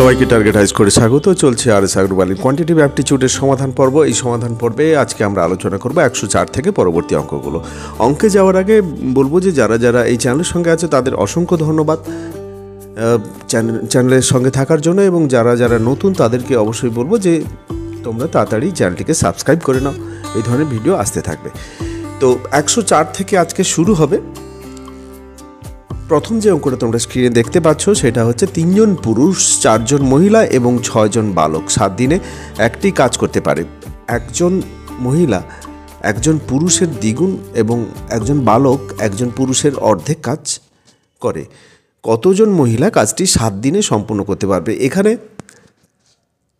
সবাইকে টার্গেট হাইজ করে স্বাগত। চলছে আরএস আগ্রওয়ালের কোয়ান্টিটিভ অ্যাপটিটিউডের সমাধান পর্ব। এই সমাধান পর্বে আজকে আমরা আলোচনা করব 104 থেকে পরবর্তী অঙ্কগুলো। অঙ্কে যাওয়ার আগে বলবো যে যারা যারা এই চ্যানেলের সঙ্গে আছে তাদের অসংখ্য ধন্যবাদ চ্যানেলের সঙ্গে থাকার জন্য, এবং যারা যারা নতুন তাদেরকে অবশ্যই বলবো যে তোমরা তাড়াতাড়ি চ্যানেলটিকে সাবস্ক্রাইব করে নাও, এই ধরনের ভিডিও আসতে থাকবে। তো 104 থেকে আজকে শুরু হবে। প্রথম যে অঙ্কটা তোমরা স্ক্রিনে দেখতে পাচ্ছ সেটা হচ্ছে 3 জন পুরুষ, 4 জন মহিলা এবং 6 জন বালক 7 দিনে একটি কাজ করতে পারে। একজন মহিলা একজন পুরুষের দ্বিগুণ এবং একজন বালক একজন পুরুষের অর্ধেক কাজ করে। কতজন মহিলা কাজটি 7 দিনে সম্পূর্ণ করতে পারবে? এখানে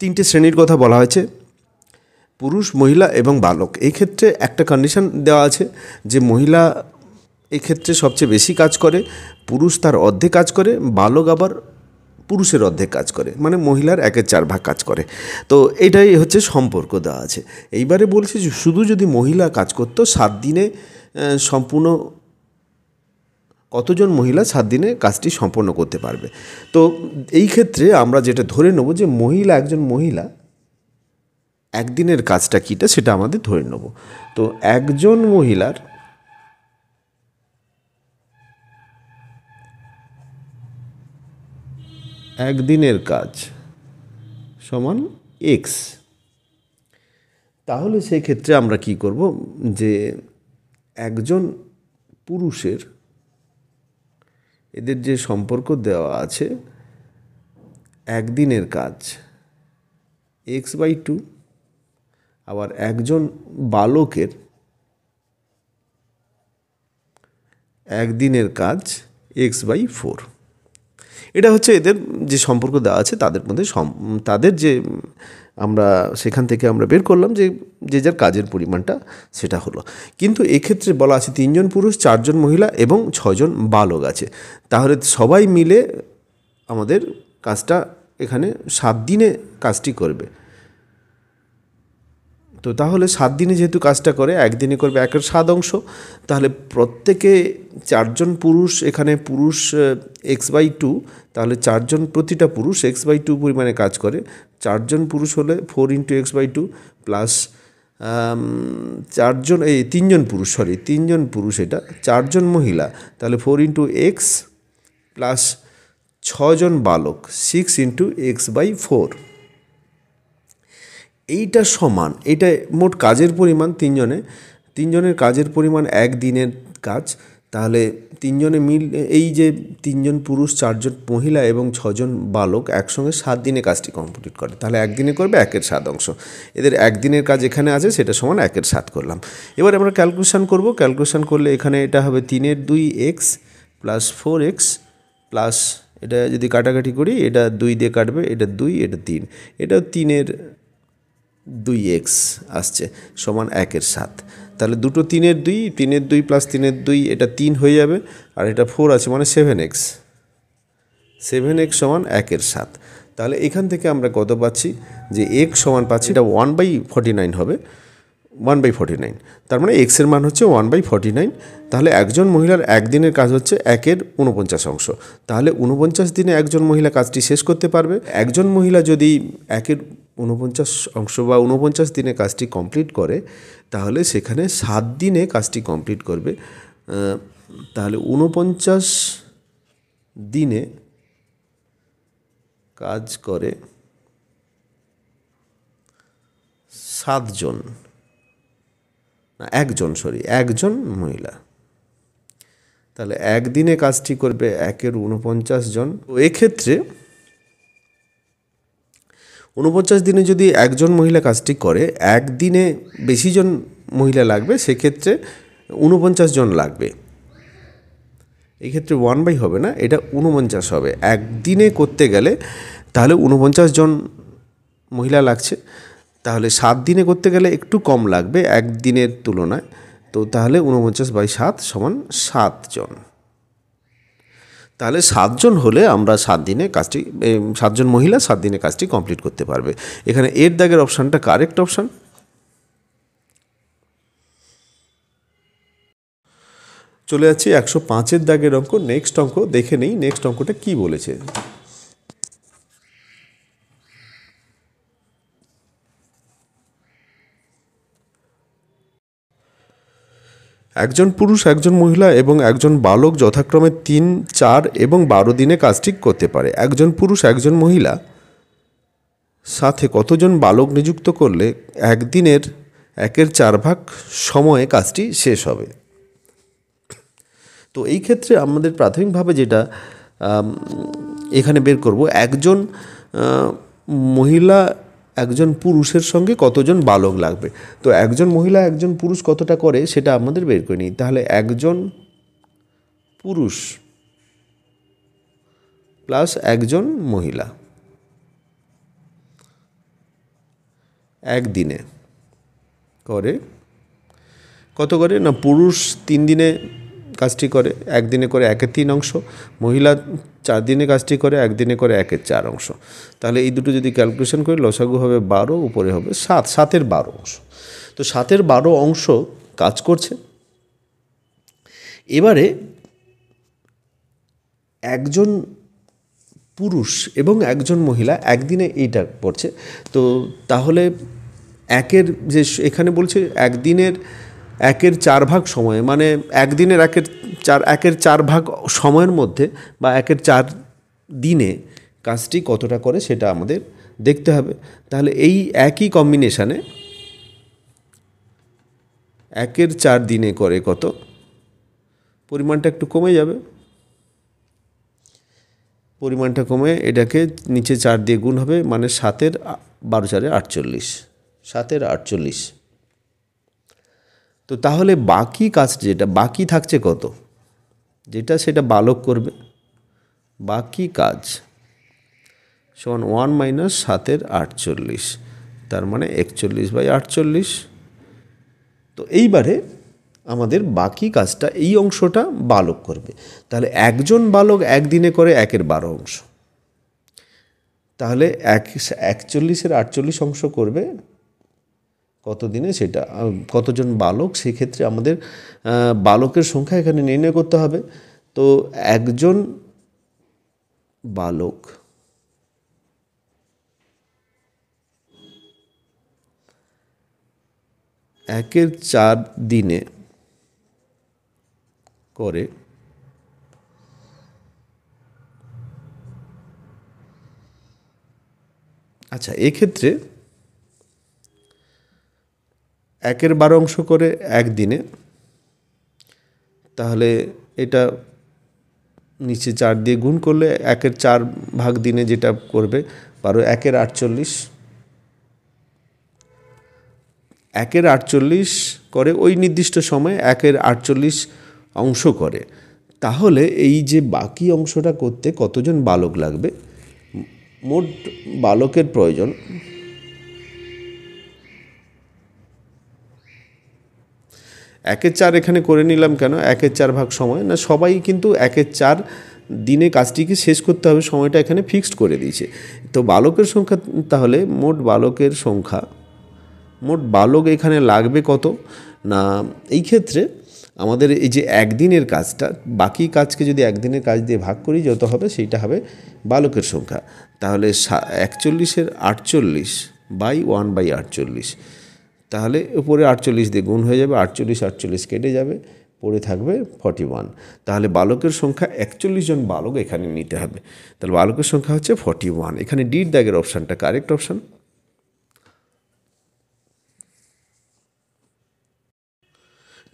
3টে শ্রেণীর কথা বলা হয়েছে, পুরুষ, মহিলা এবং বালক। এই ক্ষেত্রে একটা কন্ডিশন দেওয়া আছে যে মহিলা এক্ষেত্রে সবচেয়ে বেশি কাজ করে, পুরুষ তার অর্ধেক কাজ করে, বালক আবার পুরুষের অর্ধেক কাজ করে, মানে মহিলার 1/4 ভাগ কাজ করে। তো এটাই হচ্ছে সম্পর্ক দেওয়া আছে। এইবারে বলছে যে শুধু যদি মহিলা কাজ করতো 7 দিনে সম্পূর্ণ, কতজন মহিলা 7 দিনে কাজটি সম্পন্ন করতে পারবে। তো এই ক্ষেত্রে আমরা যেটা ধরে নেব যে একজন মহিলা একদিনের কাজটা কীটা সেটা আমাদের ধরে নেব। তো একজন মহিলার একদিনের কাজ সমান এক্স। তাহলে সেক্ষেত্রে আমরা কি করব, যে একজন পুরুষের, এদের যে সম্পর্ক দেওয়া আছে, একদিনের কাজ x/2, আবার একজন বালকের একদিনের কাজ x/4। এটা হচ্ছে এদের যে সম্পর্ক দেওয়া আছে তাদের মধ্যে তাদের যে আমরা সেখান থেকে আমরা বের করলাম যে যে যার কাজের পরিমাণটা সেটা হলো। কিন্তু এক্ষেত্রে বলা আছে 3 জন পুরুষ, 4 জন মহিলা এবং 6 জন বালক আছে। তাহলে সবাই মিলে আমাদের কাজটা এখানে 7 দিনে কাজটি করবে। তো তাহলে 7 দিনে যেহেতু কাজটা করে, একদিনে করবে 1/7, তাহলে প্রত্যেকে 4 জন পুরুষ, এখানে পুরুষ x/2, তাহলে 4 জন, প্রতিটা পুরুষ x/2 পরিমাণে কাজ করে। 4 জন পুরুষ হলে 4 × x/2 প্লাস 3 জন পুরুষ, 3 জন পুরুষ, এটা 4 জন মহিলা, তাহলে 4 × x প্লাস 6 জন বালক 6 × x/4। এইটা সমান, এটা মোট কাজের পরিমাণ 3 জনের কাজের পরিমাণ 1 দিনের কাজ। তাহলে 3 জনে এই যে 3 জন পুরুষ, 4 জন মহিলা এবং 6 জন বালক একসঙ্গে 7 দিনে কাজটি কমপ্লিট করে। তাহলে একদিনে করবে 1/7। এদের একদিনের কাজ এখানে আছে, সেটা সমান 1/7 করলাম। এবার আমরা ক্যালকুলেশন করব। ক্যালকুলেশন করলে এখানে এটা হবে 3/2x প্লাস 4x প্লাস, এটা যদি কাটাকাটি করি, এটা 2 দিয়ে কাটবে, এটা 2, এটা 3, এটা 3/2x আসছে সমান 1/7। তাহলে দুটো 3/2 প্লাস 3/2, এটা 3 হয়ে যাবে, আর এটা 4 আছে মানে 7x সমান 1/7। তাহলে এখান থেকে আমরা কত পাচ্ছি, যে x সমান পাচ্ছি, এটা 1/49 হবে, 1/49। তার মানে x এর মান হচ্ছে 1/49। তাহলে একজন মহিলার একদিনের কাজ হচ্ছে 1/49। তাহলে 49 দিনে একজন মহিলা কাজটি শেষ করতে পারবে। একজন মহিলা যদি 1/49 বা 49 দিনে কাজটি কমপ্লিট করে, তাহলে সেখানে 7 দিনে কাজটি কমপ্লিট করবে। তাহলে 49 দিনে কাজ করে 7 জন, না একজন মহিলা। তাহলে একদিনে কাজটি করবে 1/49 জন। তো এক্ষেত্রে 49 দিনে যদি একজন মহিলা কাজটি করে, একদিনে বেশি জন মহিলা লাগবে, সেক্ষেত্রে 49 জন লাগবে। এই ক্ষেত্রে 1/, হবে না, এটা 49 হবে। একদিনে করতে গেলে তাহলে 49 জন মহিলা লাগছে। তাহলে 7 দিনে করতে গেলে একটু কম লাগবে একদিনের তুলনায়। তো তাহলে 49/7 সমান 7 জন। তাহলে 7 জন হলে আমরা 7 দিনে কাজটি, 7 জন মহিলা 7 দিনে কাজটি কমপ্লিট করতে পারবে। এখানে এর দাগের অপশানটা কারেক্ট অপশান। চলে যাচ্ছি 105-এর দাগের অঙ্ক। নেক্সট অঙ্ক দেখে নেই, নেক্সট অঙ্কটা কি বলেছে। একজন পুরুষ, একজন মহিলা এবং একজন বালক যথাক্রমে 3, 4 এবং 12 দিনে কাজটি করতে পারে। একজন পুরুষ, একজন মহিলা সাথে কতজন বালক নিযুক্ত করলে একদিনের 1/4 সময়ে কাজটি শেষ হবে? তো এই ক্ষেত্রে আমাদের প্রাথমিকভাবে যেটা এখানে বের করব, একজন মহিলা একজন পুরুষের সঙ্গে কতজন বালক লাগবে। তো একজন মহিলা একজন পুরুষ কতটা করে সেটা আমাদের বের করে নিই। তাহলে একজন পুরুষ প্লাস একজন মহিলা একদিনে করে কত করে না, পুরুষ 3 দিনে কাজটি করে, একদিনে করে 1/3 অংশ, মহিলা 4 দিনে কাজটি করে, একদিনে করে 1/4 অংশ। তাহলে এই দুটো যদি ক্যালকুলেশন করি লসাগু হবে 12, উপরে হবে 7, 7-এর 12 অংশ। তো 7-এর 12 অংশ কাজ করছে। এবারে একজন পুরুষ এবং একজন মহিলা একদিনে এইটা পড়ছে। তো তাহলে একের যে এখানে বলছে একদিনের 1/4 সময়ে, মানে একদিনের 1/4 সময়ের মধ্যে বা 1/4 দিনে কাজটি কতটা করে সেটা আমাদের দেখতে হবে। তাহলে এই একই কম্বিনেশানে 1/4 দিনে করে কত, পরিমাণটা একটু কমে যাবে, পরিমাণটা কমে এটাকে নিচে 4 দিয়ে গুণ হবে, মানে 7-এর 12 × 4 = 48, 7-এর 48। তো তাহলে বাকি কাজ যেটা বাকি থাকছে কত, যেটা সেটা বালক করবে, বাকি কাজ সমান 1 - 7-এর 48, তার মানে 41/48। তো এইবারে আমাদের বাকি কাজটা এই অংশটা বালক করবে। তাহলে একজন বালক একদিনে করে 1-এর 12 অংশ, তাহলে 41-এর 48 অংশ করবে কত দিনে, সেটা কতজন বালক, সেক্ষেত্রে আমাদের বালকের সংখ্যা এখানে নির্ণয় করতে হবে। তো একজন বালক একের 4 দিনে করে আচ্ছা, এক্ষেত্রে 1-এর 12 অংশ করে একদিনে, তাহলে এটা নিচে 4 দিয়ে গুণ করলে 1/4 দিনে যেটা করবে 12, 1-এর 48, 1-এর 48 করে ওই নির্দিষ্ট সময়ে 1-এর 48 অংশ করে। তাহলে এই যে বাকি অংশটা করতে কতজন বালক লাগবে, মোট বালকের প্রয়োজন 1/4 এখানে করে নিলাম কেন, 1/4 সময় না, সবাই কিন্তু 1/4 দিনে কাজটিকে শেষ করতে হবে, সময়টা এখানে ফিক্সড করে দিয়েছে। তো বালকের সংখ্যা, তাহলে মোট বালকের সংখ্যা, মোট বালক এখানে লাগবে কত না, এই ক্ষেত্রে আমাদের এই যে একদিনের কাজটা, বাকি কাজকে যদি একদিনের কাজ দিয়ে ভাগ করি যত হবে সেইটা হবে বালকের সংখ্যা। তাহলে 41-এর 48/1/48, তাহলে উপরে 48 দিয়ে গুণ হয়ে যাবে, 48 কেটে যাবে, পড়ে থাকবে 41। তাহলে বালকের সংখ্যা 41 জন বালক এখানে নিতে হবে। তাহলে বালকের সংখ্যা হচ্ছে 41। এখানে ডির দাগের অপশানটা কারেক্ট অপশান।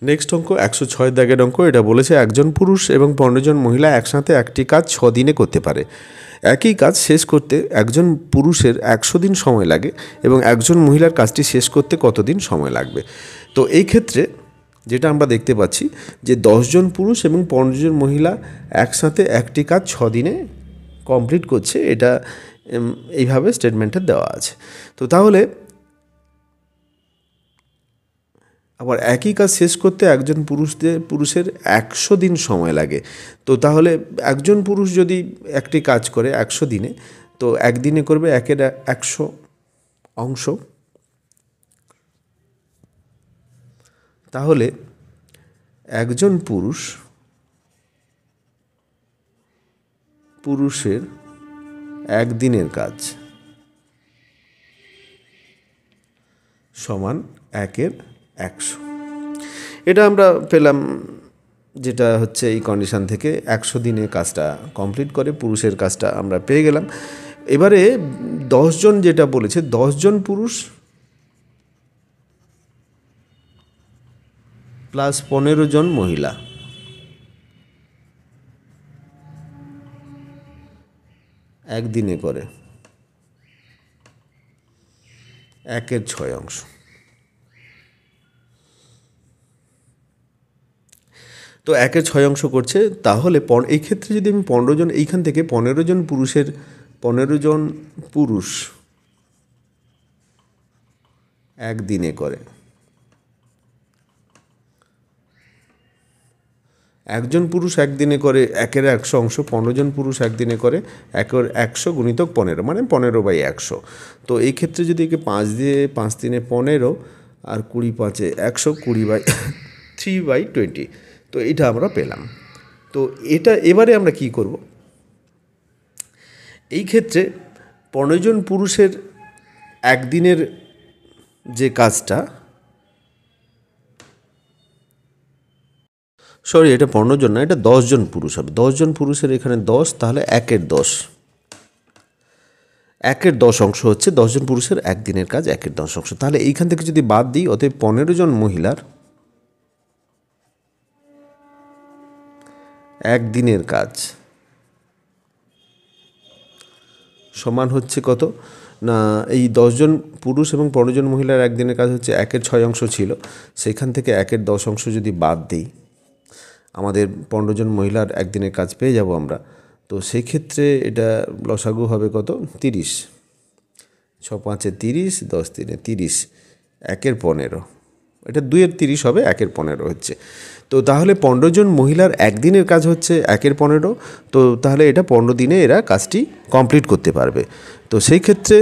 নেক্সট অঙ্ক 106 দাগের অঙ্ক। এটা বলেছে একজন পুরুষ এবং 15 জন মহিলা একসাথে একটি কাজ 6 দিনে করতে পারে। একই কাজ শেষ করতে একজন পুরুষের 100 দিন সময় লাগে এবং একজন মহিলার কাজটি শেষ করতে কতদিন সময় লাগবে। তো এই ক্ষেত্রে যেটা আমরা দেখতে পাচ্ছি যে 10 জন পুরুষ এবং 15 জন মহিলা একসাথে একটি কাজ 6 দিনে কমপ্লিট করছে, এটা এইভাবে স্টেটমেন্টে দেওয়া আছে। তো তাহলে আবার একই কাজ শেষ করতে একজন পুরুষের 100 দিন সময় লাগে। তো তাহলে একজন পুরুষ যদি একটি কাজ করে 100 দিনে, তো একদিনে করবে 1-এর 100 অংশ। তাহলে একজন পুরুষের একদিনের কাজ সমান 1-এর 100। এটা আমরা পেলাম, যেটা হচ্ছে এই কন্ডিশন থেকে 100 দিনে কাজটা কমপ্লিট করে পুরুষের কাজটা আমরা পেয়ে গেলাম। এবারে 10 জন যেটা বলেছে, 10 জন পুরুষ প্লাস 15 জন মহিলা, একদিনে করে 1/6 তো 1/6 করছে। তাহলে এই ক্ষেত্রে যদি আমি 15 জন, এইখান থেকে 15 জন পুরুষের 15 জন পুরুষ একদিনে করে, একজন পুরুষ একদিনে করে 1/100 অংশ, 15 জন পুরুষ একদিনে করে 1/100 গুণিতক 15, মানে 15/100। তো এই ক্ষেত্রে যদি একে 5 দিয়ে 5 দিনে 15 আর 20 5-এ 100, 20/3/20। তো এটা আমরা পেলাম। তো এটা এবারে আমরা কি করব, এই ক্ষেত্রে 15 জন পুরুষের একদিনের যে কাজটা, সরি এটা 15 জন না, এটা 10 জন পুরুষ হবে। 10 জন পুরুষের এখানে 10, তাহলে 1/10, 1/10 অংশ হচ্ছে 10 জন পুরুষের একদিনের কাজ, 1/10 অংশ। তাহলে এইখান থেকে যদি বাদ দিই, অতএব 15 জন মহিলার একদিনের কাজ সমান হচ্ছে কত না, এই 10 জন পুরুষ এবং 15 জন মহিলার একদিনের কাজ হচ্ছে 1/6 অংশ ছিল, সেখান থেকে 1/10 অংশ যদি বাদ দিই, আমাদের 15 জন মহিলার একদিনের কাজ পেয়ে যাব আমরা। তো সেই ক্ষেত্রে এটা লসাগু হবে কত, 30, 6 5-এ 30, 10 3-এ 30, 1/15, এটা 2/30 হবে, 1/15 হচ্ছে। তো তাহলে 15 জন মহিলার একদিনের কাজ হচ্ছে 1/15। তো তাহলে এটা 15 দিনে এরা কাজটি কমপ্লিট করতে পারবে। তো সেই ক্ষেত্রে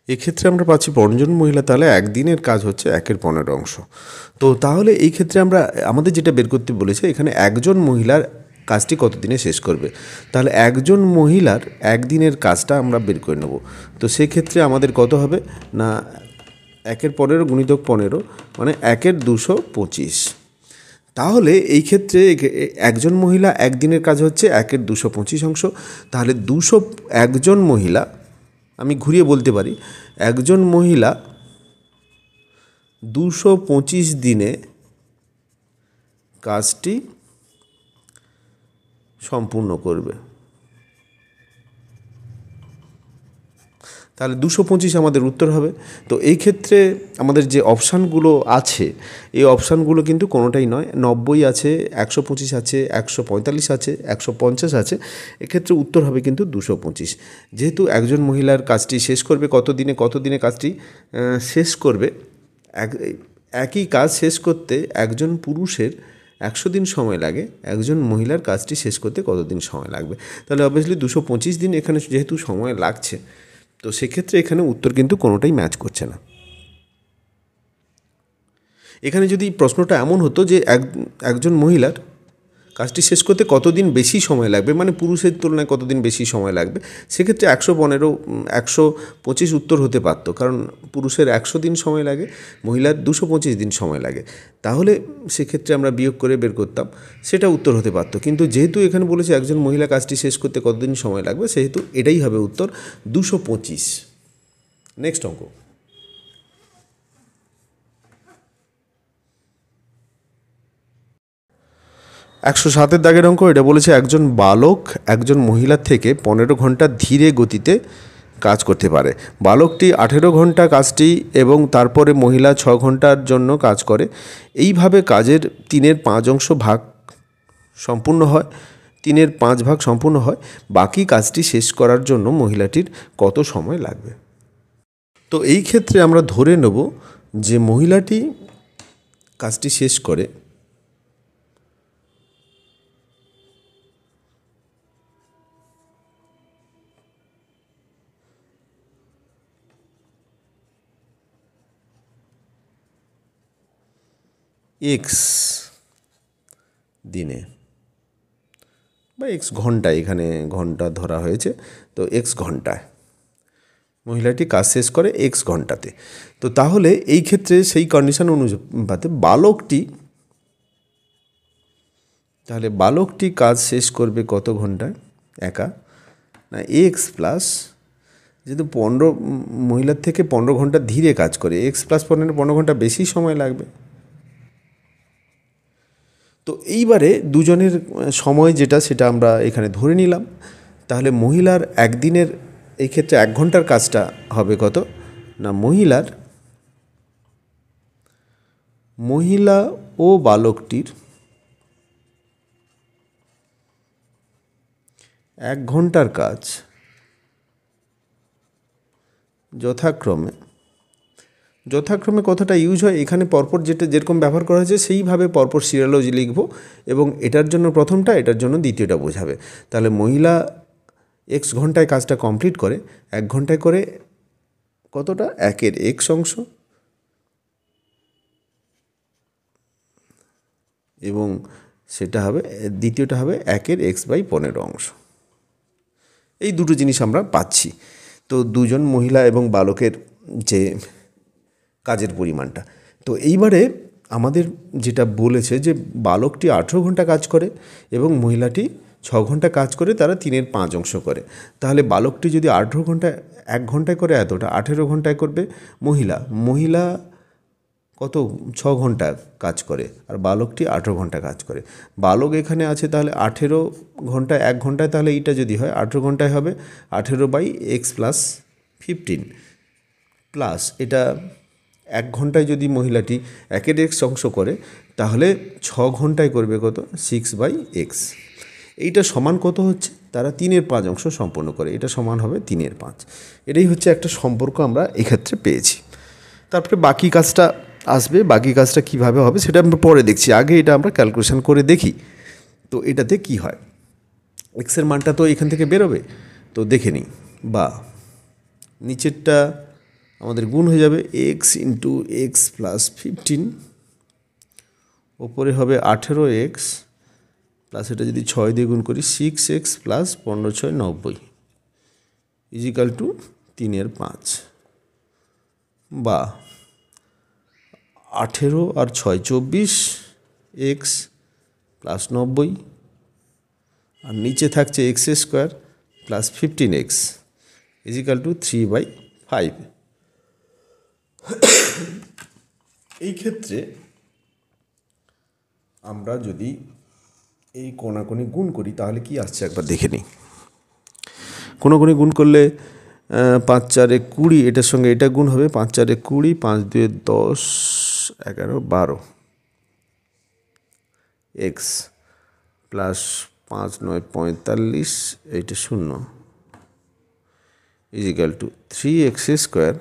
এক্ষেত্রে আমরা পাচ্ছি 15 জন মহিলা, তাহলে একদিনের কাজ হচ্ছে 1/15 অংশ। তো তাহলে এই ক্ষেত্রে আমরা আমাদের যেটা বের করতে বলেছে, এখানে একজন মহিলার কাজটি কত দিনে শেষ করবে, তাহলে একজন মহিলার একদিনের কাজটা আমরা বের করে নেব। তো সেক্ষেত্রে আমাদের কত হবে না, 1/15 গুণিতক 15, মানে 1/225। তাহলে এই ক্ষেত্রে একজন মহিলা একদিনের কাজ হচ্ছে 1/225 অংশ। তাহলে একজন মহিলা, আমি ঘুরিয়ে বলতে পারি, একজন মহিলা 225 দিনে কাজটি সম্পূর্ণ করবে। তাহলে 225 আমাদের উত্তর হবে। তো এই ক্ষেত্রে আমাদের যে অপশানগুলো আছে, এই অপশানগুলো কিন্তু কোনোটাই নয়। 90 আছে, 125 আছে, 145 আছে, 150 আছে। এক্ষেত্রে উত্তর হবে কিন্তু 225। যেহেতু একজন মহিলার কাজটি শেষ করবে কত দিনে কাজটি শেষ করবে, একই কাজ শেষ করতে একজন পুরুষের 100 দিন সময় লাগে, একজন মহিলার কাজটি শেষ করতে কতদিন সময় লাগবে। তাহলে অবভিয়াসলি 225 দিন এখানে যেহেতু সময় লাগছে, তো সেক্ষেত্রে এখানে উত্তর কিন্তু কোনোটাই ম্যাচ করছে না। এখানে যদি প্রশ্নটা এমন হতো যে একজন মহিলার কাজটি শেষ করতে কতদিন বেশি সময় লাগবে, মানে পুরুষের তুলনায় কতদিন বেশি সময় লাগবে, সেক্ষেত্রে 115 125 উত্তর হতে পারত, কারণ পুরুষের 100 দিন সময় লাগে, মহিলার 225 দিন সময় লাগে। তাহলে সেক্ষেত্রে আমরা বিয়োগ করে বের করতাম, সেটা উত্তর হতে পারত। কিন্তু যেহেতু এখানে বলেছে একজন মহিলা কাজটি শেষ করতে কতদিন সময় লাগবে, সেহেতু এটাই হবে উত্তর, 225। নেক্সট অঙ্ক। 107-এর দাগের অঙ্ক। এটা বলেছে একজন বালক একজন মহিলার থেকে 15 ঘন্টা ধীরে গতিতে কাজ করতে পারে। বালকটি 18 ঘন্টা কাজটি এবং তারপরে মহিলা 6 ঘন্টার জন্য কাজ করে। এইভাবে কাজের 3/5 অংশ ভাগ সম্পূর্ণ হয়, 3/5 ভাগ সম্পূর্ণ হয়। বাকি কাজটি শেষ করার জন্য মহিলাটির কত সময় লাগবে। তো এই ক্ষেত্রে আমরা ধরে নেব যে মহিলাটি কাজটি শেষ করে এক্স দিনে বা এক্স ঘন্টায়, এখানে ঘন্টা ধরা হয়েছে, তো এক্স ঘন্টায়। মহিলাটি কাজ শেষ করে এক্স ঘন্টাতে। তো তাহলে এই ক্ষেত্রে সেই কন্ডিশন অনুপাতে বালকটি কাজ শেষ করবে কত ঘন্টায়? একা না এক্স প্লাস, যেহেতু 15 মহিলার থেকে 15 ঘন্টা ধীরে কাজ করে, এক্স প্লাস 15 ঘন্টা বেশি সময় লাগবে। তো এইবারে দুজনের সময় যেটা সেটা আমরা এখানে ধরে নিলাম। তাহলে মহিলার একদিনের এই ক্ষেত্রে 1 ঘন্টার কাজটা হবে কত না মহিলা ও বালকটির 1 ঘন্টার কাজ যথাক্রমে কথাটা ইউজ হয় এখানে পরপর যেরকম ব্যবহার করা হয়েছে সেইভাবে পরপর সিরিয়ালজি লিখব এবং এটার জন্য প্রথমটা, এটার জন্য দ্বিতীয়টা বোঝাবে। তাহলে মহিলা এক্স ঘন্টায় কাজটা কমপ্লিট করে 1 ঘন্টায় করে কতটা? 1 এক্স অংশ এবং সেটা হবে দ্বিতীয়টা হবে 1 x/15 অংশ। এই দুটো জিনিস আমরা পাচ্ছি। তো দুজন মহিলা এবং বালকের যে কাজের পরিমাণটা। তো এইবারে আমাদের যেটা বলেছে যে বালকটি 18 ঘন্টা কাজ করে এবং মহিলাটি 6 ঘন্টা কাজ করে, তারা 3/5 অংশ করে। তাহলে বালকটি যদি 18 ঘন্টায় 1 ঘন্টায় করে এতটা, 18 ঘন্টায় করবে মহিলা কত 6 ঘন্টা কাজ করে আর বালকটি 18 ঘন্টা কাজ করে। বালক এখানে আছে, তাহলে 18 ঘন্টায় 1 ঘন্টায়, তাহলে এইটা যদি হয় 18 ঘন্টায় হবে 18/x + 15 প্লাস এটা 1 ঘন্টায় যদি মহিলাটি 1 x অংশ করে তাহলে 6 ঘন্টায় করবে কত? 6/x। এইটা সমান কত হচ্ছে? তারা 3/5 অংশ সম্পন্ন করে, এটা সমান হবে 3/5। এটাই হচ্ছে একটা সম্পর্ক আমরা এক্ষেত্রে পেয়েছি। তারপরে বাকি কাজটা আসবে, বাকি কাজটা কীভাবে হবে সেটা আমরা পরে দেখছি, আগে এটা আমরা ক্যালকুলেশন করে দেখি। তো এটাতে কি হয়, এক্সের মানটা তো এখান থেকে বেরোবে, তো দেখে নিই। বা নিচেরটা আমাদের গুণ হয়ে যাবে x × x + 15, ওপরে হবে 18x প্লাস এটা যদি 6 দিয়ে গুণ করি 6x + 15 × 6 = 90 = 3/5। বা 18 আর 6 24 x + 90 আর নিচে থাকছে x² + 15x = 3/5। এই ক্ষেত্রে আমরা যদি এই কোণাকুণি গুণ করি তাহলে কি আসছে একবার দেখে নিই। কোণাকুণি গুণ করলে 5 × 4 = 20, এটার সঙ্গে এটা গুণ হবে 5 × 4 = 20, 5 × 2 = 10, 11, 12 x প্লাস 5 × 9 = 45, এইটা 0 = 3x²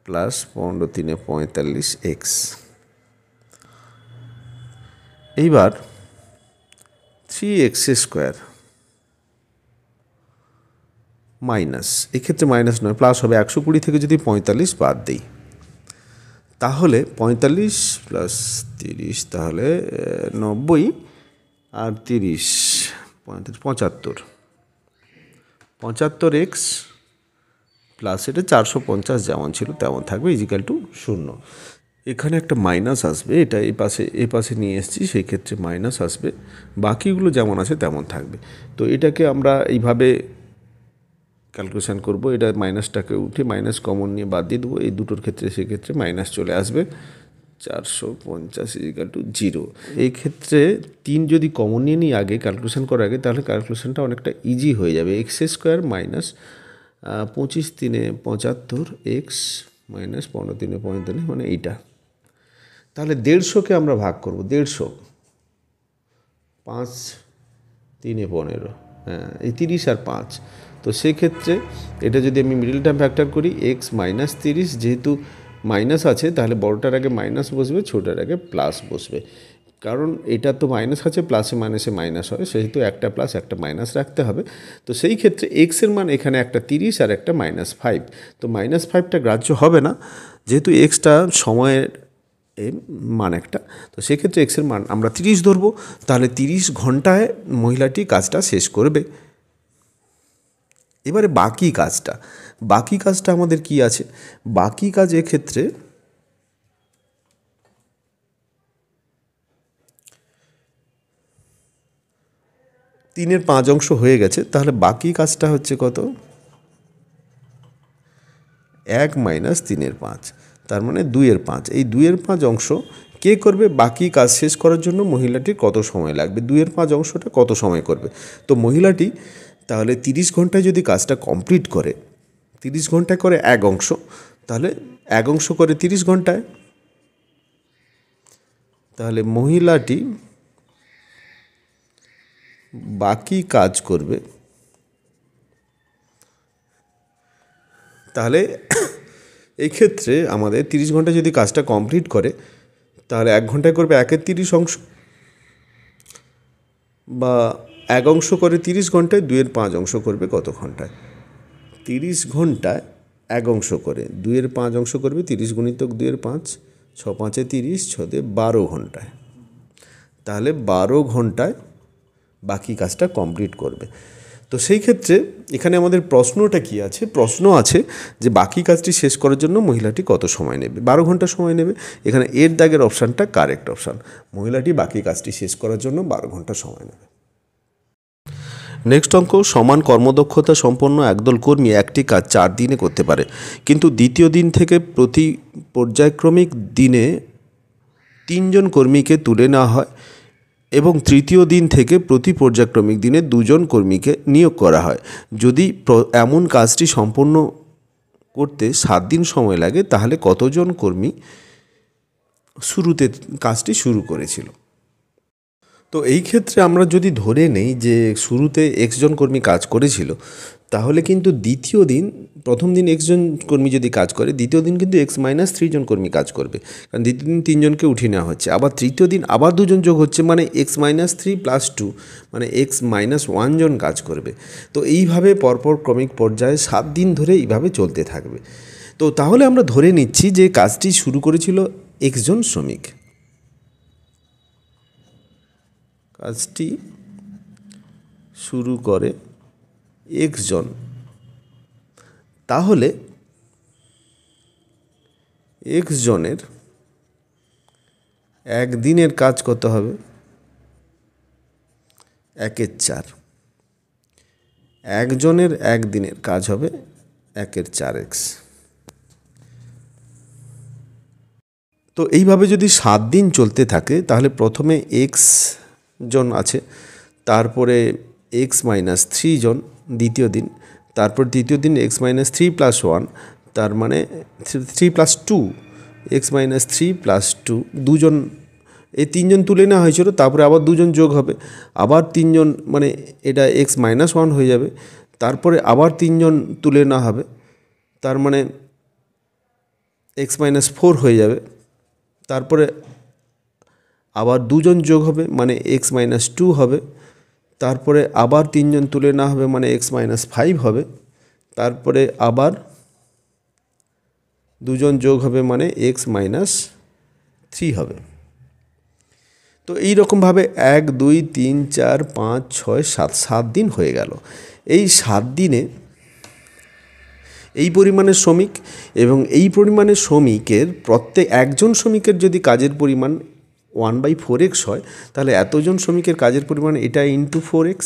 প্লাস 15 × 3 = 45x। এইবার 3x² মাইনাস, এক্ষেত্রে মাইনাস নয় প্লাস হবে, 120 থেকে যদি 45 বাদ দিই তাহলে 45 + 30 তাহলে 90 আর 30 75x প্লাস এটা 450 যেমন ছিল তেমন থাকবে = 0। এখানে একটা মাইনাস আসবে, এটা এই পাশে নিয়ে এসেছি, সেই ক্ষেত্রে মাইনাস আসবে, বাকিগুলো যেমন আছে তেমন থাকবে। তো এটাকে আমরা এইভাবে ক্যালকুলেশন করব, এটা মাইনাসটাকে উঠে মাইনাস কমন নিয়ে বাদ দিয়ে দেবো, এই দুটোর ক্ষেত্রে সেক্ষেত্রে মাইনাস চলে আসবে, 450 = 0। এই ক্ষেত্রে 3 যদি কমন নিয়ে নিই আগে ক্যালকুলেশন করার আগে, তাহলে ক্যালকুলেশনটা অনেকটা ইজি হয়ে যাবে। x² - 25 × 3 = 75, x - 15 × 3 = 45, মানে এইটা। তাহলে 150কে আমরা ভাগ করব, 150 5 × 3 = 15, হ্যাঁ এই 30 আর 5। তো সেক্ষেত্রে এটা যদি আমি মিডল টার্ম ফ্যাক্টর করি x - 30, যেহেতু মাইনাস আছে তাহলে বড়টার আগে মাইনাস বসবে, ছোটার আগে প্লাস বসবে, কারণ এটা তো মাইনাস আছে, প্লাসে মাইনাসে মাইনাস হয়, সেহেতু একটা প্লাস একটা মাইনাস রাখতে হবে। তো সেই ক্ষেত্রে এক্সের মান এখানে একটা 30 আর একটা -5, তো -5টা গ্রাহ্য হবে না, যেহেতু এক্সটা সময়ের মান একটা, তো সেক্ষেত্রে এক্সের মান আমরা 30 ধরবো। তাহলে 30 ঘন্টায় মহিলাটি কাজটা শেষ করবে। এবারে বাকি কাজটা আমাদের কি আছে? বাকি কাজ এক্ষেত্রে তিনের 5 অংশ হয়ে গেছে, তাহলে বাকি কাজটা হচ্ছে কত? 1 মাইনাস 3/5, তার মানে 2/5। এই 2/5 অংশ কে করবে? বাকি কাজ শেষ করার জন্য মহিলাটির কত সময় লাগবে, 2/5 অংশটা কত সময় করবে? তো মহিলাটি তাহলে 30 ঘন্টায় যদি কাজটা কমপ্লিট করে, 30 ঘন্টায় করে 1 অংশ, তাহলে 1 অংশ করে 30 ঘন্টায়, তাহলে মহিলাটি বাকি কাজ করবে, তাহলে এই ক্ষেত্রে আমাদের 30 ঘন্টা যদি কাজটা কমপ্লিট করে, তাহলে 1 ঘন্টায় করবে 1/30 অংশ, বা 1 অংশ করে 30 ঘন্টায়, 2/5 অংশ করবে কত ঘন্টায়? 30 ঘন্টায় 1 অংশ করে 2/5 অংশ করবে, 30 গুণিতক 2/5, 6 5 30, 6 12 ঘন্টায়। তাহলে 12 ঘন্টায় বাকি কাজটা কমপ্লিট করবে। তো সেই ক্ষেত্রে এখানে আমাদের প্রশ্নটা কি আছে? প্রশ্ন আছে যে বাকি কাজটি শেষ করার জন্য মহিলাটি কত সময় নেবে? 12 ঘন্টা সময় নেবে। এখানে এর দাগের অপশানটা কারেক্ট অপশান, মহিলাটি বাকি কাজটি শেষ করার জন্য 12 ঘন্টা সময় নেবে। নেক্সট অঙ্ক, সমান কর্মদক্ষতা সম্পন্ন একদল কর্মী একটি কাজ 4 দিনে করতে পারে, কিন্তু দ্বিতীয় দিন থেকে প্রতি পর্যায়ক্রমিক দিনে 3 জন কর্মীকে তুলে নেওয়া হয় এবং তৃতীয় দিন থেকে প্রতি পর্যায়ক্রমিক দিনে 2 জন কর্মীকে নিয়োগ করা হয়। যদি এমন কাজটি সম্পন্ন করতে 7 দিন সময় লাগে, তাহলে কতজন কর্মী শুরুতে কাজটি শুরু করেছিল? তো এই ক্ষেত্রে আমরা যদি ধরে নেই যে শুরুতে x জন কর্মী কাজ করেছিল, তাহলে কিন্তু দ্বিতীয় দিন, প্রথম দিন x জন কর্মী যদি কাজ করে, দ্বিতীয় দিন কিন্তু x-3 জন কর্মী কাজ করবে, কারণ দ্বিতীয় দিন 3 জনকে উঠিয়ে নেওয়া হচ্ছে। আবার তৃতীয় দিন আবার 2 জন যোগ হচ্ছে, মানে x-3 + 2 মানে x-1 জন কাজ করবে। তো এইভাবে পরপর ক্রমিক পর্যায়ে 7 দিন ধরে এইভাবে চলতে থাকবে। তো তাহলে আমরা ধরে নিচ্ছি যে কাজটি শুরু করেছিল x জন শ্রমিক। কাজটি শুরু করে x জন, তাহলে x জনের একদিনের কাজ কত হবে? 1/4। একজনের একদিনের কাজ হবে 1/4x। তো এইভাবে যদি 7 দিন চলতে থাকে, তাহলে প্রথমে x জন আছে, তারপরে x-3 জন দ্বিতীয় দিন, তারপর তৃতীয় দিন x-3 + 1, তার মানে 3 + 2, x-3 + 2, 2 জন, এই 3 জন তুলে নেওয়া হয়েছিল, তারপরে আবার 2 জন যোগ হবে, আবার 3 জন, মানে এটা x-1 হয়ে যাবে, তারপরে আবার 3 জন তুলে নেওয়া হবে, তার মানে x-4 হয়ে যাবে, তারপরে আবার 2 জন যোগ হবে, মানে x-2 হবে, তারপরে আবার 3 জন তুলে নেওয়া হবে, মানে x-5 হবে, তারপরে আবার 2 জন যোগ হবে, মানে x-3 হবে। তো এই রকমভাবে 1 2 3 4 5 6 7 7 দিন হয়ে গেল। এই 7 দিনে এই পরিমাণের শ্রমিক এবং এই পরিমাণের শ্রমিকের প্রত্যেক একজন শ্রমিকের যদি কাজের পরিমাণ 1/4x হয়, তাহলে এতজন শ্রমিকের কাজের পরিমাণ এটা ইন্টু 4x,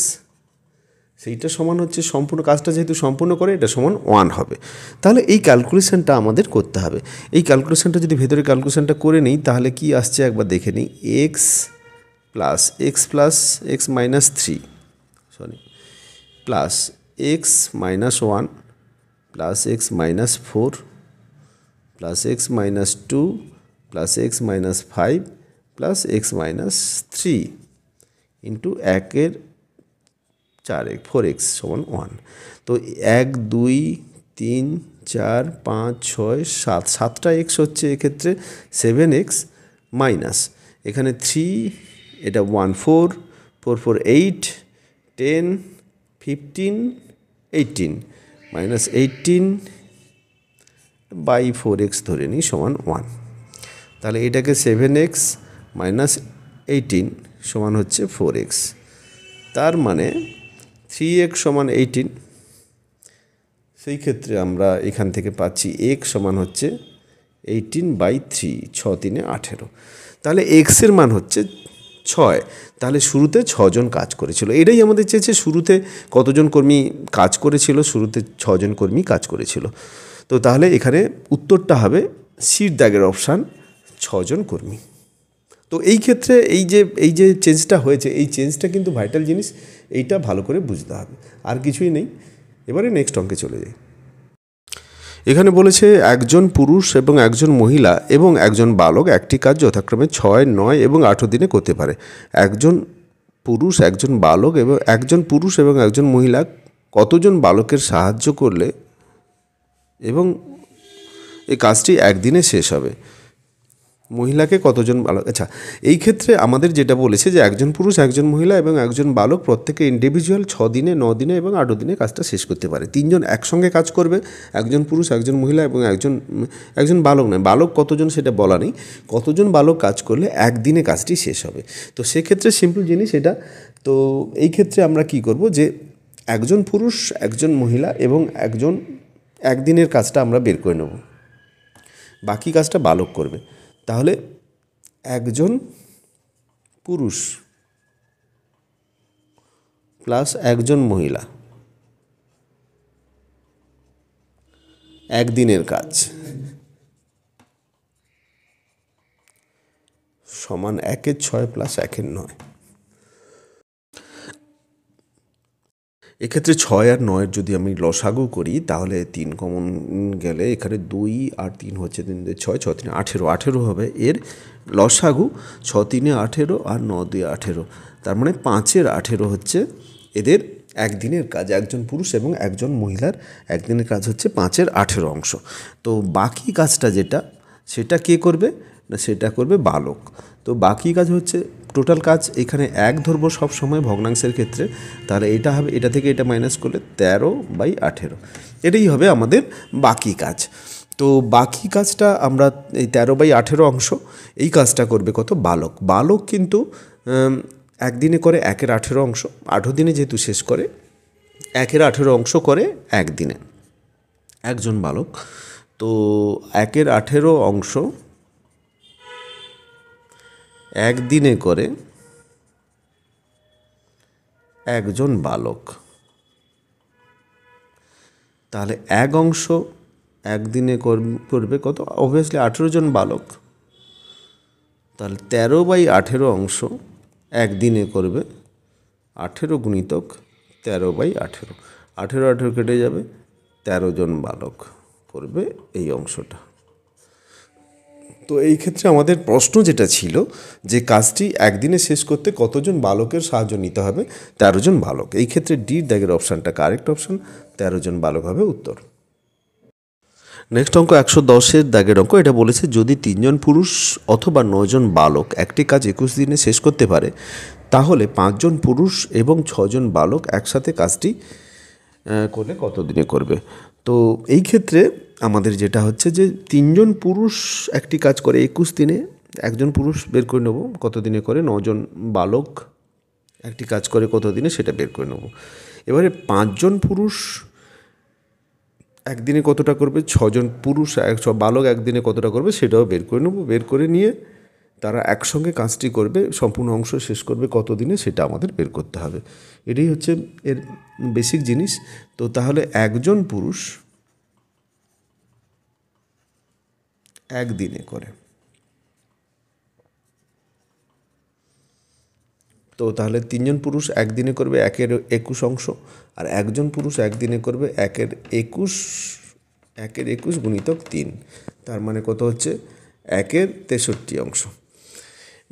সেইটা সমান হচ্ছে সম্পূর্ণ কাজটা যেহেতু সম্পূর্ণ করে, এটা সমান 1 হবে। তাহলে এই ক্যালকুলেশনটা আমাদের করতে হবে। এই ক্যালকুলেশনটা যদি ভেতরে ক্যালকুলেশনটা করে নিই, তাহলে কি আসছে একবার দেখে নিই। x + x-3 plus x-1 plus x-4 plus x-2 plus x-5 plus x-3 into 1/4x সমান 1। তো 1 2 3 4 5 6 7, 7টা x হচ্ছে এক্ষেত্রে 7x মাইনাস এখানে 3, এটা 1 4 4 4 8 10 15 18 মাইনাস 18/4x ধরে নিই সমান 1। তাহলে এটাকে 7x মাইনাস 18 সমান হচ্ছে 4x, তার মানে 3x সমান 18, সেই ক্ষেত্রে আমরা এখান থেকে পাচ্ছি x সমান হচ্ছে 18/3, 6×3 = 18। তাহলে এক্সের মান হচ্ছে 6। তাহলে শুরুতে 6জন কাজ করেছিল, এটাই আমাদের চেয়েছে শুরুতে কতজন কর্মী কাজ করেছিল, শুরুতে 6জন কর্মী কাজ করেছিল। তো তাহলে এখানে উত্তরটা হবে সির দাগের অপশান 6জন কর্মী। তো এই ক্ষেত্রে এই যে চেঞ্জটা হয়েছে, এই চেঞ্জটা কিন্তু ভাইটাল জিনিস, এইটা ভালো করে বুঝতে হবে, আর কিছুই নেই। এবারে নেক্সট অঙ্কে চলে যাই। এখানে বলেছে একজন পুরুষ এবং একজন মহিলা এবং একজন বালক একটি কাজ যথাক্রমে 6, 9 এবং 18 দিনে করতে পারে। একজন পুরুষ এবং একজন মহিলা কতজন বালকের সাহায্য করলে এবং এই কাজটি একদিনে শেষ হবে। মহিলাকে কতজন বালক, আচ্ছা এই ক্ষেত্রে আমাদের যেটা বলেছে যে একজন পুরুষ, একজন মহিলা এবং একজন বালক প্রত্যেকে ইন্ডিভিজুয়াল 6 দিনে, 9 দিনে এবং 18 দিনে কাজটা শেষ করতে পারে। 3জন একসঙ্গে কাজ করবে, একজন পুরুষ, একজন মহিলা এবং একজন বালক নয়, বালক কতজন সেটা বলা নেই, কতজন বালক কাজ করলে একদিনে কাজটি শেষ হবে। তো সেক্ষেত্রে সিম্পল জিনিস এটা। তো এই ক্ষেত্রে আমরা কি করব, যে একজন পুরুষ, একজন মহিলা এবং একদিনের কাজটা আমরা বের করে নেব, বাকি কাজটা বালক করবে। তাহলে একজন পুরুষ প্লাস একজন মহিলা একদিনের কাজ সমান 1/6 প্লাস 1/9। এক্ষেত্রে 6 আর 9 যদি আমি লসাগু করি তাহলে 3 কমন গেলে এখানে 2 আর 3 হচ্ছে 3 2 6, 6 3 18, 18 হবে এর লসাগু। 6 3 18 আর 9 2 18, তার মানে 5 18 হচ্ছে এদের একদিনের কাজ। একজন পুরুষ এবং একজন মহিলার একদিনের কাজ হচ্ছে 5 18 অংশ। তো বাকি কাজটা যেটা, সেটা কে করবে না, সেটা করবে বালক। তো বাকি কাজ হচ্ছে টোটাল কাজ এখানে 1 ধরবো সব সময় ভগ্নাংশের ক্ষেত্রে, তাহলে এটা হবে, এটা থেকে এটা মাইনাস করলে 13/18, এটাই হবে আমাদের বাকি কাজ। তো বাকি কাজটা আমরা এই 13/18 অংশ, এই কাজটা করবে কত, বালক। বালক কিন্তু একদিনে করে 1/18 অংশ, 18 দিনে যেহেতু শেষ করে 1/18 অংশ করে একদিনে একজন বালক। তো 1/18 অংশ একদিনে করে একজন বালক, তাহলে 1 অংশ একদিনে করবে কত, অবভিয়াসলি 18 জন বালক। তাহলে 13/18 অংশ একদিনে করবে 18 গুণিতক 13/18, 18 18 কেটে যাবে, 13 জন বালক করবে এই অংশটা। তো এই ক্ষেত্রে আমাদের প্রশ্ন যেটা ছিল যে কাজটি একদিনে শেষ করতে কতজন বালকের সাহায্য নিতে হবে, 13 জন বালক। এই ক্ষেত্রে ডি দাগের অপশানটা কারেক্ট অপশান, 13 জন বালক হবে উত্তর। নেক্সট অঙ্ক 110-এর দাগের অঙ্ক। এটা বলেছে যদি 3 জন পুরুষ অথবা 9 জন বালক একটি কাজ 21 দিনে শেষ করতে পারে, তাহলে 5 জন পুরুষ এবং 6 জন বালক একসাথে কাজটি করলে কত দিনে করবে। তো এই ক্ষেত্রে আমাদের যেটা হচ্ছে যে 3 জন পুরুষ একটি কাজ করে 21 দিনে, একজন পুরুষ বের করে নেব কত দিনে করে, 9 জন বালক একটি কাজ করে কত দিনে সেটা বের করে নেব। এবারে 5 জন পুরুষ একদিনে কতটা করবে, 6 জন পুরুষ বালক একদিনে কতটা করবে সেটাও বের করে নেব। বের করে নিয়ে তারা একসঙ্গে কাজটি করবে, সম্পূর্ণ অংশ শেষ করবে কত দিনে সেটা আমাদের বের করতে হবে। এটাই হচ্ছে এর বেসিক জিনিস। তো তাহলে একজন পুরুষ একদিনে করে, তো তাহলে 3 জন পুরুষ একদিনে করবে 1/21 অংশ, আর একজন পুরুষ একদিনে করবে 1/21 গুণিতক 3, তার মানে কত হচ্ছে 1/63 অংশ,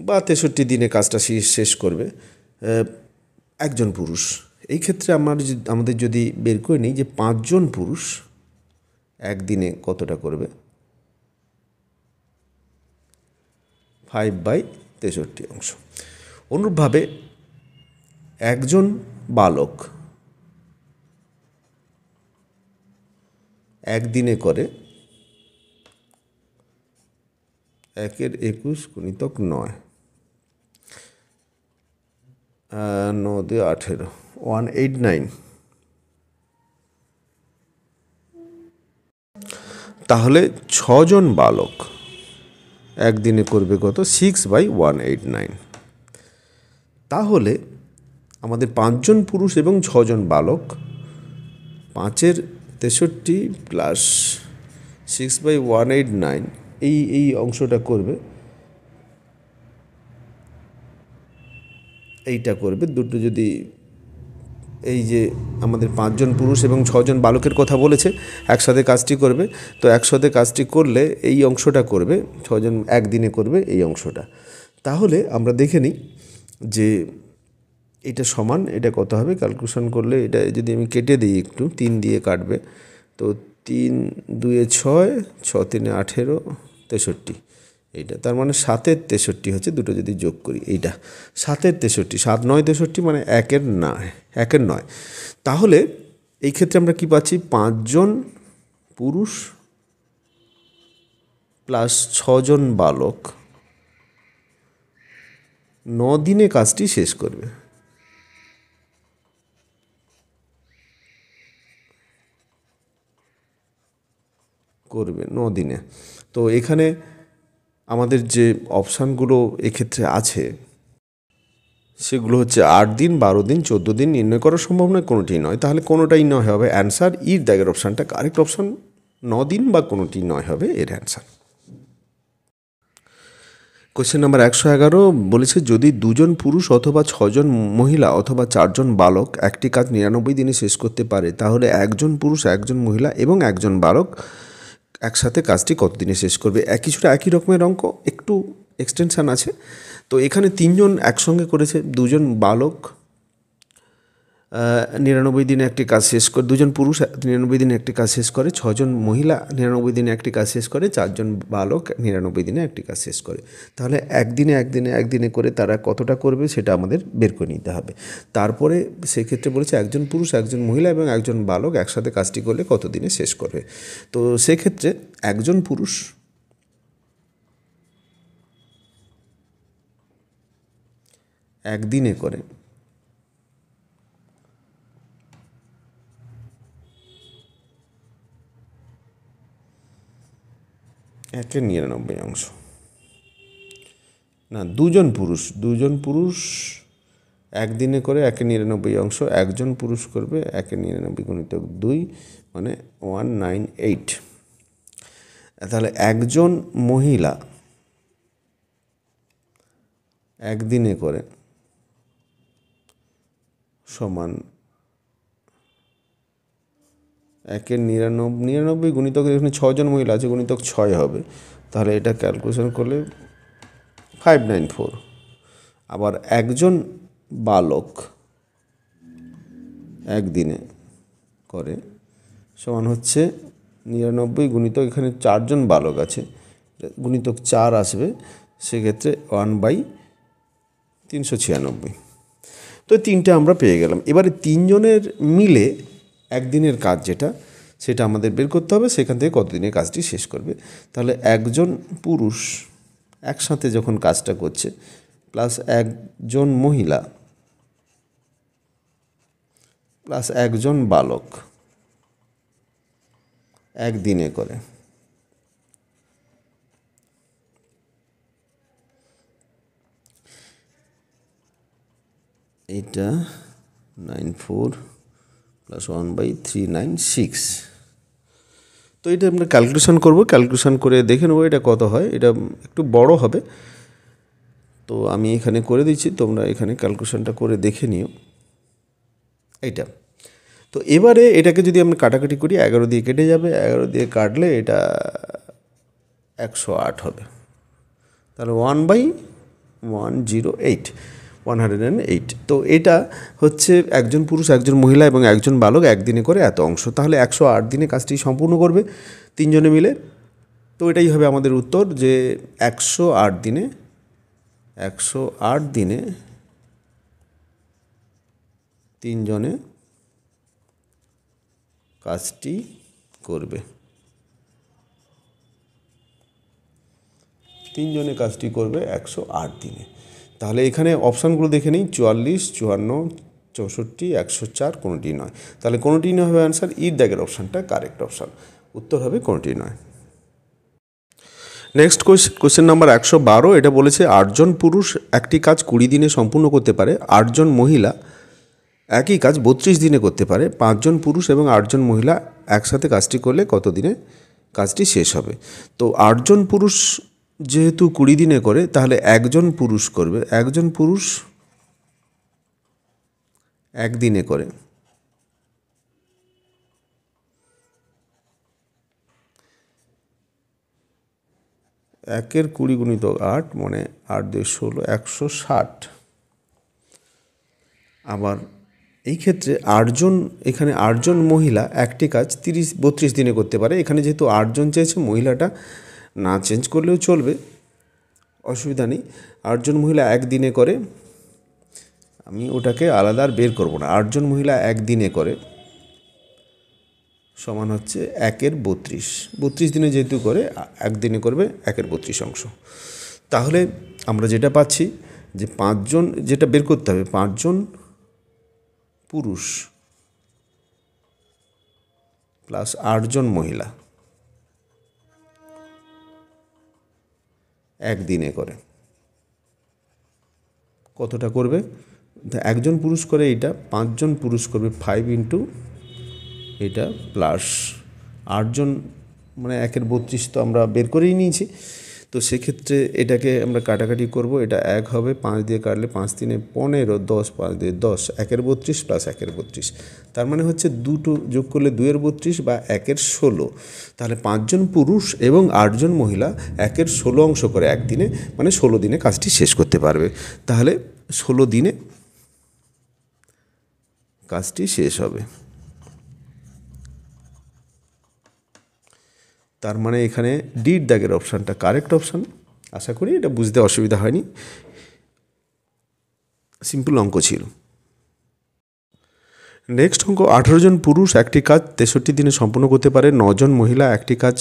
বা 63 দিনে কাজটা শেষ করবে একজন পুরুষ। এই ক্ষেত্রে আমাদের যদি বের করে নিই যে 5 জন পুরুষ একদিনে কতটা করবে, 5/63 অংশ। অনুরূপভাবে একজন বালক একদিনে করে 1/21 গুণিতক 9, 9 2 18, 189, তাহলে 6 জন বালক একদিনে করবে কত? 6/189। তাহলে আমাদের 5 জন পুরুষ এবং 6 জন বালক, 5-এর 63 প্লাস 6/189 এই অংশটা করবে, এইটা করবে দুটো। যদি এই যে আমাদের 5 জন পুরুষ এবং 6 জন বালকের কথা বলেছে, একসাথে কাজটি করবে, তো একসাথে কাজটি করলে এই অংশটা করবে, 6 জন একদিনে করবে এই অংশটা। তাহলে আমরা দেখে নিই যে এটা সমান, এটা কত হবে ক্যালকুলেশন করলে। এটা যদি আমি কেটে দিই একটু, 3 দিয়ে কাটবে, তো 3 2 6, 6 3 18, 63, এইটা তার মানে 7-এর 63 হচ্ছে, দুটো যদি যোগ করি এইটা 7-এর 63, 7 9 63 মানে 1-এর 9। তাহলে এই ক্ষেত্রে আমরা কি পাচ্ছি? 5 জন পুরুষ প্লাস 6 জন বালক 9 দিনে কাজটি শেষ করবে। করবে 9 দিনে। তো এখানে আমাদের যে অপশানগুলো এক্ষেত্রে আছে সেগুলো হচ্ছে 8 দিন, 12 দিন, 14 দিন। নির্ণয় করা সম্ভব নয়, কোনোটিই নয়। তাহলে কোনোটাই নয় হবে অ্যান্সার। ইর দাগের অপশানটা কারেক্ট অপশান। 9 দিন বা কোনোটি নয় হবে এর অ্যান্সার। কোয়েশ্চেন নাম্বার 111 বলেছে, যদি 2 জন পুরুষ অথবা 6 জন মহিলা অথবা 4 জন বালক একটি কাজ 99 দিনে শেষ করতে পারে, তাহলে 1 জন পুরুষ, 1 জন মহিলা এবং 1 জন বালক একসাথে কাজটি কত দিনে শেষ করবে? কিছুটা একই রকমের অঙ্ক, একটু এক্সটেনশান আছে। তো এখানে 3 জন একসঙ্গে করেছে, 2 জন বালক 99 দিনে একটি কাজ শেষ করে, 2 জন পুরুষ 99 দিনে একটি কাজ শেষ করে, 6 জন মহিলা 99 দিনে একটি কাজ শেষ করে, 4 জন বালক 99 দিনে একটি কাজ শেষ করে। তাহলে একদিনে করে তারা কতটা করবে সেটা আমাদের বের করে নিতে হবে। তারপরে সেক্ষেত্রে বলেছে 1 জন পুরুষ, 1 জন মহিলা এবং 1 জন বালক একসাথে কাজটি করলে কত দিনে শেষ করবে। তো সেক্ষেত্রে 1 জন পুরুষ একদিনে করে একের 99 অংশ, না 2 জন পুরুষ একদিনে করে 1/99 অংশ, 1 জন পুরুষ করবে 1/99 গুণিতক 2 মানে 198। তাহলে 1 জন মহিলা একদিনে করে সমান 1/99 গুণিতক, এখানে 6 জন মহিলা আছে, গুণিতক 6 হবে। তাহলে এটা ক্যালকুলেশন করলে 594। আবার 1 জন বালক একদিনে করে সমান হচ্ছে 99 গুণিতক, এখানে 4 জন বালক আছে, গুণিতক 4 আসবে, সেক্ষেত্রে 1/396। তো 3টে আমরা পেয়ে গেলাম। এবারে 3 জনের মিলে একদিনের কাজ যেটা, সেটা আমাদের বের করতে হবে, সেখান থেকে কতদিনে কাজটি শেষ করবে। তাহলে 1 জন পুরুষ একসাথে যখন কাজটা করছে প্লাস 1 জন মহিলা প্লাস 1 জন বালক একদিনে করে, এটা 94 প্লাস 1/396। তো এটা আমরা ক্যালকুলেশন করব, ক্যালকুলেশন করে দেখে নেবো এটা কত হয়। এটা একটু বড় হবে, তো আমি এখানে করে দিচ্ছি, তোমরা এখানে ক্যালকুলেশনটা করে দেখে নিও এইটা। তো এবারে এটাকে যদি আমরা কাটাকাটি করি, 11 দিয়ে কেটে যাবে, 11 দিয়ে কাটলে এটা 108 হবে। তাহলে 1/108। তো এটা হচ্ছে 1 জন পুরুষ, 1 জন মহিলা এবং 1 জন বালক একদিনে করে এত অংশ। তাহলে 108 দিনে কাজটি সম্পূর্ণ করবে 3 জনে মিলে। তো এটাই হবে আমাদের উত্তর, যে 108 দিনে 3 জনে কাজটি করবে। 3 জনে কাজটি করবে 108 দিনে। তাহলে এখানে অপশানগুলো দেখে নিই, 44, 54, 64, 104, কোনোটি নয়। তাহলে কোনোটি নয় হবে অ্যান্সার। ইর দাগের অপশানটা কারেক্ট অপশান, উত্তর হবে কোনোটি নয়। নেক্সট কোশ্চেন নাম্বার 112, এটা বলেছে 8জন পুরুষ একটি কাজ 20 দিনে সম্পূর্ণ করতে পারে, 8জন মহিলা একই কাজ 32 দিনে করতে পারে। 5জন পুরুষ এবং 8জন মহিলা একসাথে কাজটি করলে কত দিনে কাজটি শেষ হবে? তো 8জন পুরুষ যেহেতু 20 দিনে করে, তাহলে একজন পুরুষ করবে, একজন পুরুষ একদিনে করে, একের 20 গুণিতক 8 মানে 8 2 16, 160। আবার এই ক্ষেত্রে 8জন, এখানে 8জন মহিলা একটি কাজ 32 দিনে করতে পারে। এখানে যেহেতু 8জন চেয়েছে, মহিলাটা না চেঞ্জ করলেও চলবে, অসুবিধা নেই। 8জন মহিলা একদিনে করে, আমি ওটাকে আলাদা আর বের করব না। 8জন মহিলা একদিনে করে সমান হচ্ছে 1/32। 32 দিনে যেহেতু করে, একদিনে করবে 1/32 অংশ। তাহলে আমরা যেটা পাচ্ছি যে 5জন, যেটা বের করতে হবে, 5জন পুরুষ প্লাস 8জন মহিলা একদিনে করে কতটা করবে? একজন পুরুষ করে এইটা, 5জন পুরুষ করবে 5 ইন্টু এটা প্লাস 8জন মানে 1/32 তো আমরা বের করেই নিয়েছি। তো সেক্ষেত্রে এটাকে আমরা কাটাকাটি করব, এটা 1 হবে, 5 দিয়ে কাটলে 5 3 15, 10 5 দিয়ে 10, 1/32 প্লাস 1/32, তার মানে হচ্ছে দুটো যোগ করলে 2/32 বা 1/16। তাহলে 5জন পুরুষ এবং 8জন মহিলা 1/16 অংশ করে একদিনে, মানে 16 দিনে কাজটি শেষ করতে পারবে। তাহলে 16 দিনে কাজটি শেষ হবে। তার মানে এখানে ডির দাগের অপশানটা কারেক্ট অপশান। আশা করি এটা বুঝতে অসুবিধা হয়নি, সিম্পল অঙ্ক ছিল। নেক্সট অঙ্ক, 18জন পুরুষ একটি কাজ 63 দিনে সম্পূর্ণ করতে পারে, 9জন মহিলা একটি কাজ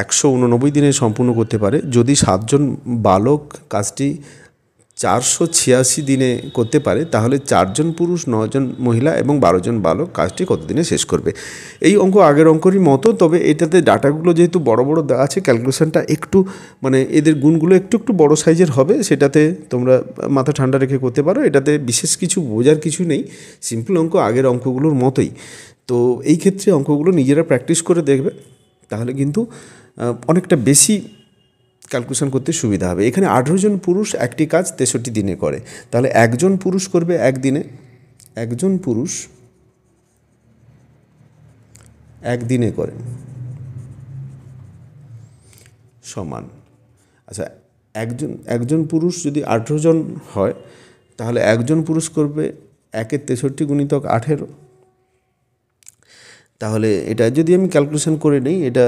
189 দিনে সম্পূর্ণ করতে পারে। যদি 7জন বালক কাজটি 486 দিনে করতে পারে, তাহলে 4জন পুরুষ, 9জন মহিলা এবং 12জন বালক কাজটি কত দিনে শেষ করবে? এই অঙ্ক আগের অঙ্করই মতো, তবে এটাতে ডাটাগুলো যেহেতু বড় বড় দেওয়া আছে, ক্যালকুলেশনটা একটু মানে এদের গুণগুলো একটু একটু বড় সাইজের হবে, সেটাতে তোমরা মাথা ঠান্ডা রেখে করতে পারো। এটাতে বিশেষ কিছু বোঝার কিছু নেই, সিম্পল অঙ্ক আগের অঙ্কগুলোর মতোই। তো এই ক্ষেত্রে অঙ্কগুলো নিজেরা প্র্যাকটিস করে দেখবে, তাহলে কিন্তু অনেকটা বেশি ক্যালকুলেশন করতে সুবিধা হবে। এখানে 18জন পুরুষ একটি কাজ 63 দিনে করে, তাহলে একজন পুরুষ করবে একদিনে, একজন পুরুষ একদিনে করে সমান, আচ্ছা একজন পুরুষ যদি 18জন হয়, তাহলে একজন পুরুষ করবে 1/63 গুণিতক 18। তাহলে এটা যদি আমি ক্যালকুলেশন করে নিই, এটা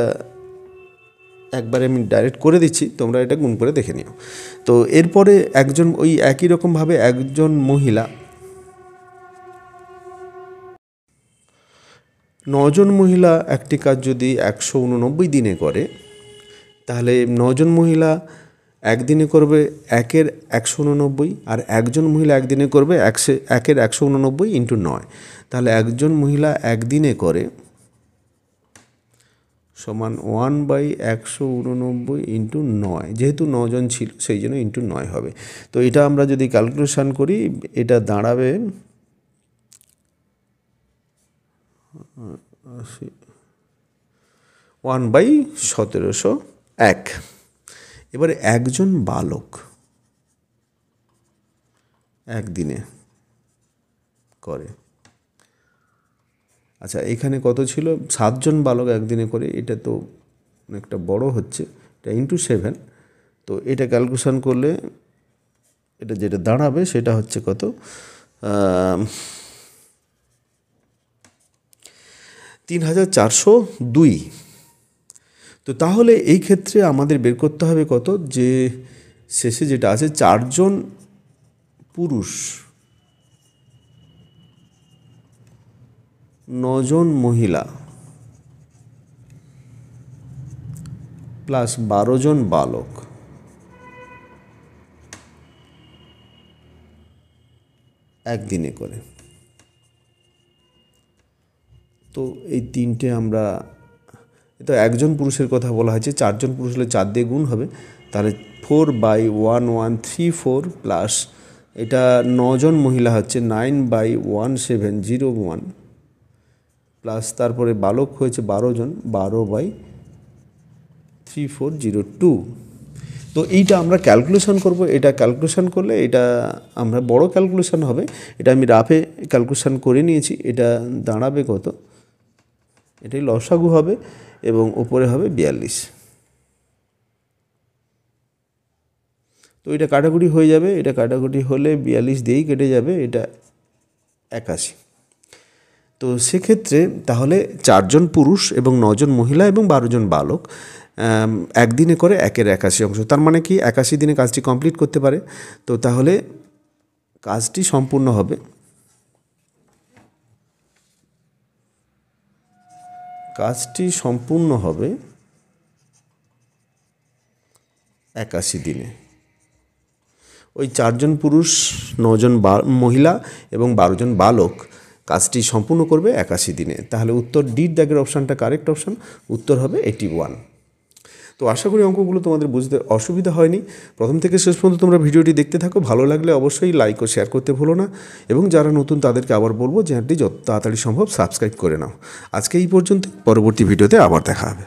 একবারে আমি ডাইরেক্ট করে দিচ্ছি, তোমরা এটা গুণ করে দেখে নিও। তো এরপরে একজন, ওই একই রকমভাবে একজন মহিলা, 9জন মহিলা একটি কাজ যদি 189 দিনে করে, তাহলে 9জন মহিলা একদিনে করবে 1/189, আর একজন মহিলা একদিনে করবে 1/189 ইন্টু 9। তাহলে একজন মহিলা একদিনে করে সমান 1/189 ইন্টু 9, যেহেতু 9জন ছিল সেই জন্য ইন্টু 9 হবে। তো এটা আমরা যদি ক্যালকুলেশান করি, এটা দাঁড়াবে 1/1701। এবারে একজন বালক একদিনে করে, আচ্ছা এখানে কত ছিল? 7জন বালক একদিনে করে, এটা তো অনেকটা বড় হচ্ছে, এটা ইন্টু 7। তো এটা ক্যালকুলেশন করলে এটা যেটা দাঁড়াবে সেটা হচ্ছে কত? 3402। তো তাহলে এই ক্ষেত্রে আমাদের বের করতে হবে কত, যে শেষে যেটা আছে 4জন পুরুষ 9জন মহিলা প্লাস 12জন বালক একদিনে করে। তো এই তিনটে আমরা তো একজন পুরুষের কথা বলা হয়েছে, 4 জন পুরুষ হলে 4 দিয়ে গুণ হবে, তাহলে 4/1134 প্লাস এটা 9 জন মহিলা হচ্ছে 9/1701 প্লাস তারপরে বালক হয়েছে 12 জন 12/3402। তো এইটা আমরা ক্যালকুলেশন করব। এটা ক্যালকুলেশন করলে এটা আমরা বড় ক্যালকুলেশন হবে, এটা আমি রাফে ক্যালকুলেশন করে নিয়েছি। এটা দাঁড়াবে কত, এটাই লসাগু হবে এবং উপরে হবে 42। তো এটা কাটাকুটি হয়ে যাবে, এটা কাটাকুটি হলে 42 দিয়েই কেটে যাবে, এটা 81। তো সেক্ষেত্রে তাহলে 4 জন পুরুষ এবং 9 জন মহিলা এবং 12 জন বালক একদিনে করে 1/81 অংশ, তার মানে কি 81 দিনে কাজটি কমপ্লিট করতে পারে। তো তাহলে কাজটি সম্পূর্ণ হবে 81 দিনে। ওই 4 জন পুরুষ, 9 জন মহিলা এবং 12 জন বালক কাজটি সম্পূর্ণ করবে 81 দিনে। তাহলে উত্তর ডির দাগের অপশানটা কারেক্ট অপশান, উত্তর হবে 81। তো আশা করি অঙ্কগুলো তোমাদের বুঝতে অসুবিধা হয়নি। প্রথম থেকে শেষ পর্যন্ত তোমরা ভিডিওটি দেখতে থাকো, ভালো লাগলে অবশ্যই লাইক ও শেয়ার করতে ভুলো না, এবং যারা নতুন তাদেরকে আবার বলবো চ্যানেলটি যত তাড়াতাড়ি সম্ভব সাবস্ক্রাইব করে নাও। আজকে এই পর্যন্ত, পরবর্তী ভিডিওতে আবার দেখা হবে।